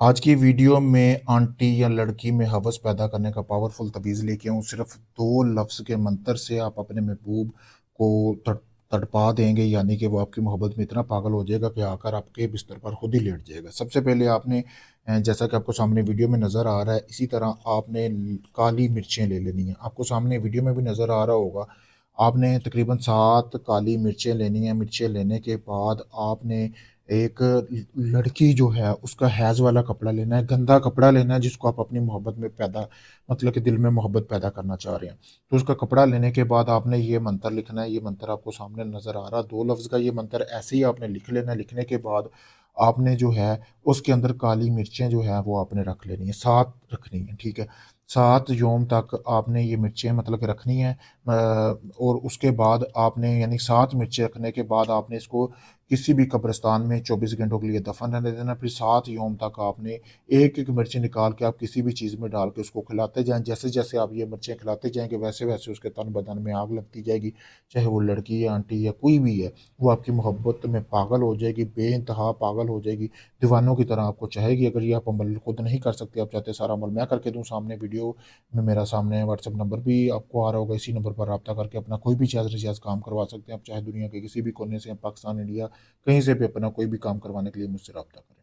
आज की वीडियो में आंटी या लड़की में हवस पैदा करने का पावरफुल तवीज़ लेके आऊँ। सिर्फ दो लफ्ज़ के मंतर से आप अपने महबूब को तड़पा देंगे, यानी कि वो आपकी मोहब्बत में इतना पागल हो जाएगा कि आकर आपके बिस्तर पर खुद ही लेट जाएगा। सबसे पहले आपने जैसा कि आपको सामने वीडियो में नज़र आ रहा है, इसी तरह आपने काली मिर्चें ले लेनी है। आपको सामने वीडियो में भी नज़र आ रहा होगा। आपने तकरीबन 7 काली मिर्चें लेनी है। मिर्चें लेने के बाद आपने एक लड़की जो है उसका हैज़ वाला कपड़ा लेना है, गंदा कपड़ा लेना है जिसको आप अपनी मोहब्बत में पैदा, मतलब कि दिल में मोहब्बत पैदा करना चाह रहे हैं। तो उसका कपड़ा लेने के बाद आपने ये मंत्र लिखना है। ये मंत्र आपको सामने नज़र आ रहा है, 2 लफ्ज़ का ये मंत्र ऐसे ही आपने लिख लेना है। लिखने के बाद आपने जो है उसके अंदर काली मिर्चें जो है वो आपने रख लेनी है, 7 रखनी है, ठीक है? 7 यौम तक आपने ये मिर्चें मतलब कि रखनी है। और उसके बाद आपने यानी 7 मिर्चें रखने के बाद आपने इसको किसी भी कब्रिस्तान में 24 घंटों के लिए दफन रहने देना। फिर 7 यौम तक आपने एक-एक मिर्ची निकाल के आप किसी भी चीज़ में डाल के उसको खिलाते जाएँ। जैसे-जैसे आप ये मिर्चें खिलाते जाएँगे, वैसे-वैसे उसके तन बदन में आग लगती जाएगी। चाहे वो लड़की या आंटी या कोई भी है, वो आपकी मोहब्बत में पागल हो जाएगी, बेइंतहा पागल हो जाएगी, दीवानों की तरह आपको चाहेगी। अगर ये आप अमल खुद नहीं कर सकते, आप चाहते हैं सारा अमल मैं करके दूँ, सामने वीडियो में मेरा सामने व्हाट्सएप नंबर भी आपको आ रहा होगा। इसी नंबर पर राब्ता करके अपना कोई भी जायज़ काम करवा सकते हैं। आप चाहे दुनिया के किसी भी कोने से, पाकिस्तान, इंडिया, कहीं से भी अपना कोई भी काम करवाने के लिए मुझसे राब्ता करें।